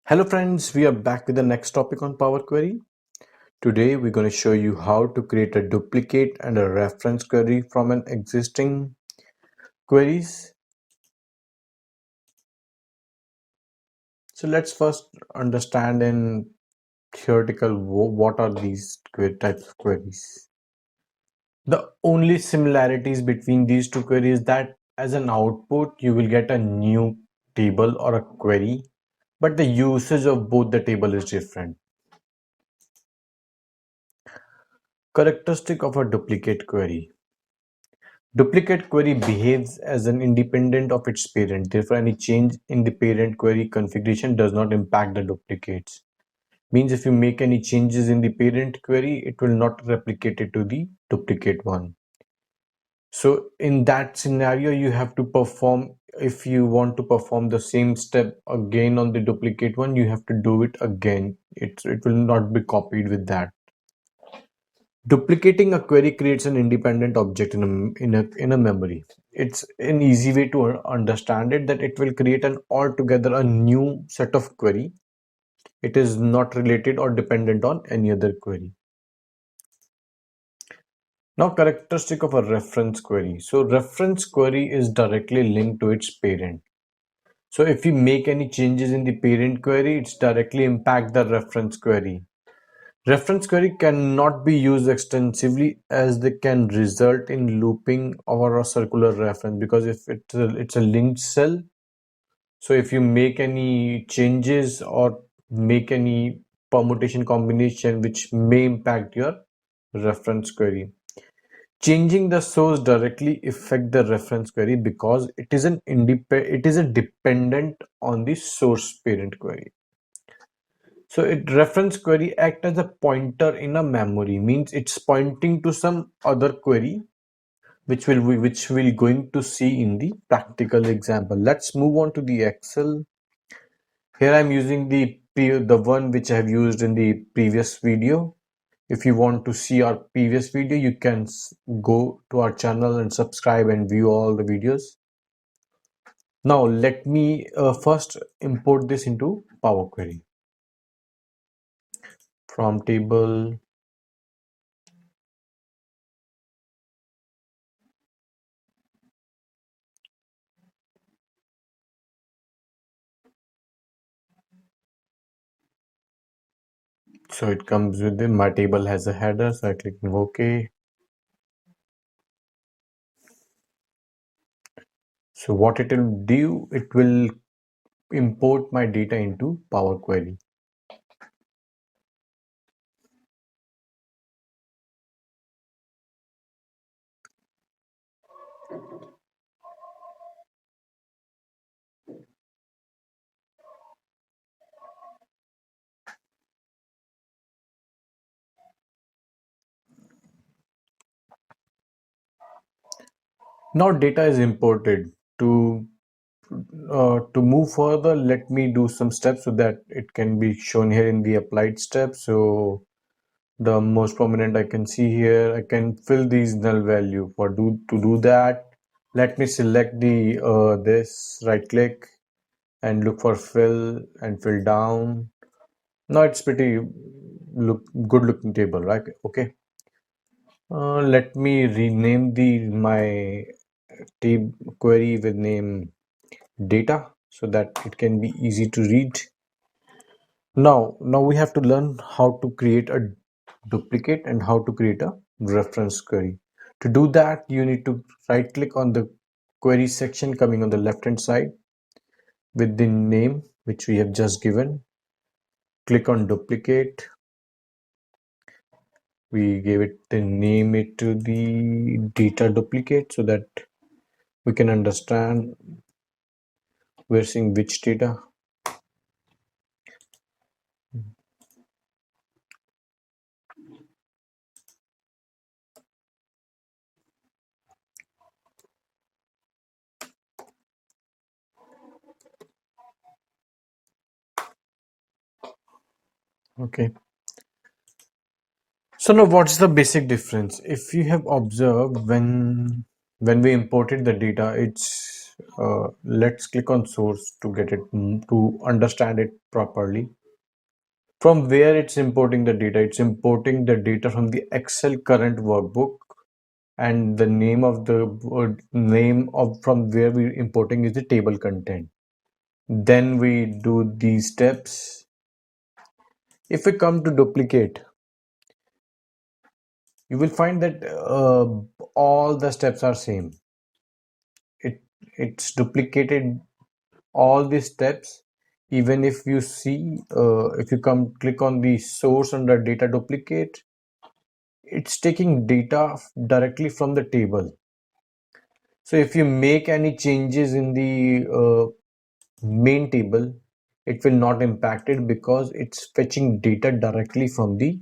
Hello friends, we are back with the next topic on Power Query. Today we're going to show you how to create a duplicate and a reference query from an existing queries. So let's first understand in theoretical what are these types of queries. The only similarities between these two queries is that as an output you will get a new table or a query, but the usage of both the table is different. Characteristic of a duplicate query. Duplicate query behaves as an independent of its parent. Therefore, any change in the parent query configuration does not impact the duplicates. Means if you make any changes in the parent query, it will not replicate it to the duplicate one. So in that scenario, you have to perform, if you want to perform the same step again on the duplicate one, you have to do it again. It will not be copied with that. Duplicating a query creates an independent object in a memory. It's an easy way to understand it, that it will create an altogether a new set of query. It is not related or dependent on any other query. Now, characteristic of a reference query. So reference query is directly linked to its parent. So if we make any changes in the parent query, it's directly impact the reference query. Reference query cannot be used extensively as they can result in looping or a circular reference, because if it's a linked cell, so if you make any changes or make any permutation combination which may impact your reference query. Changing the source directly affect the reference query because it is a dependent on the source parent query. So it reference query act as a pointer in a memory, means it's pointing to some other query which we're going to see in the practical example. Let's move on to the Excel. Here I'm using the one which I have used in the previous video. If you want to see our previous video, you can go to our channel and subscribe and view all the videos. Now let me first import this into Power Query. From table, so it comes with my table has a header, so I click OK. So what it will do, it will import my data into Power Query. Now data is imported. To move further, let me do some steps so that it can be shown here in the applied steps. So the most prominent I can see here, I can fill these null value. To do that, let me select the this, right click and look for fill and fill down. Now it's pretty good looking table, right? Okay. Let me rename my query with name data so that it can be easy to read. Now we have to learn how to create a duplicate and how to create a reference query. To do that, you need to right click on the query section coming on the left hand side with the name which we have just given. Click on duplicate. We gave it the name it to the data duplicate so that we can understand we're seeing which data. Okay. So now what's the basic difference? If you have observed when we imported the data, Let's click on source to get it to understand it properly. From where it's importing the data? It's importing the data from the Excel current workbook, and the name of the name of from where we're importing is the table content. Then we do these steps. If we come to duplicate, you will find that all the steps are same. It's duplicated all these steps. Even if you see, if you come click on the source under data duplicate, it's taking data directly from the table. So if you make any changes in the main table, it will not impact it because it's fetching data directly from the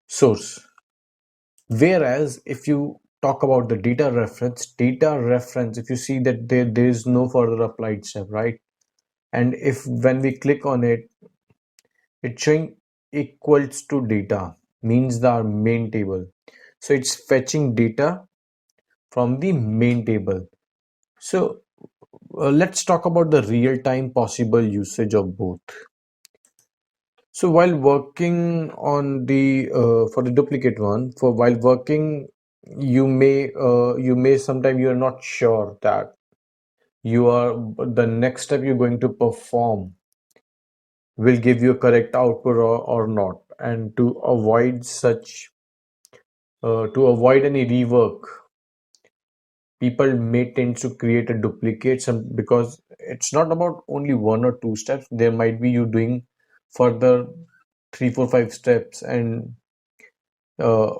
source. Whereas if you talk about the data reference, if you see that there is no further applied step, right? And if when we click on it, it's showing equals to data, means the main table. So it's fetching data from the main table. So let's talk about the real-time possible usage of both. So while working on the for the duplicate one, for while working, you may sometime you are not sure that you are the next step you're going to perform will give you a correct output or not. And to avoid such to avoid any rework, people may tend to create a duplicate some because it's not about only one or two steps. There might be you doing further three, four, five steps, and uh,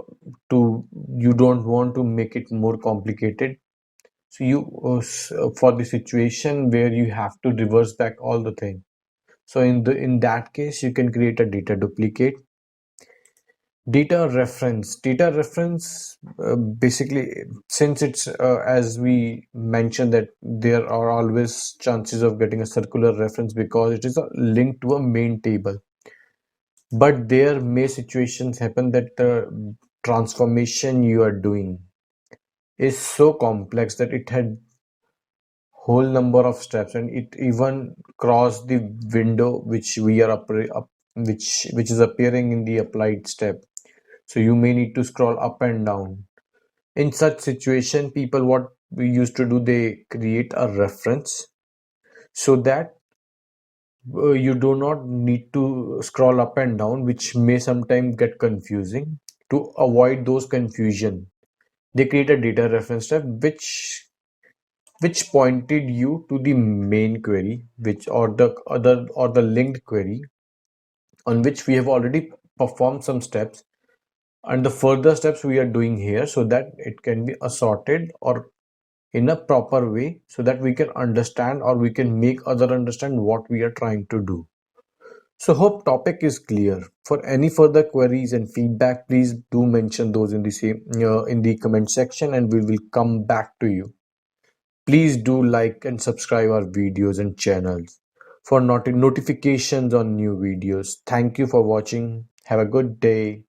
to you don't want to make it more complicated. So you for the situation where you have to reverse back all the thing. So in that case, you can create a data duplicate. Data reference basically, since it's as we mentioned that there are always chances of getting a circular reference because it is a link to a main table, but there may situations happen that the transformation you are doing is so complex that it had whole number of steps, and it even cross the window which we are which is appearing in the applied step. So you may need to scroll up and down. In such situation, people what we used to do, they create a reference so that you do not need to scroll up and down, which may sometimes get confusing. To avoid those confusion, they create a data reference step which pointed you to the main query, which or the other or the linked query on which we have already performed some steps, and the further steps we are doing here so that it can be assorted or in a proper way so that we can understand or we can make other understand what we are trying to do. So hope topic is clear. For any further queries and feedback, please do mention those in the same in the comment section, and we will come back to you. Please do like and subscribe our videos and channels for notifications on new videos. Thank you for watching. Have a good day.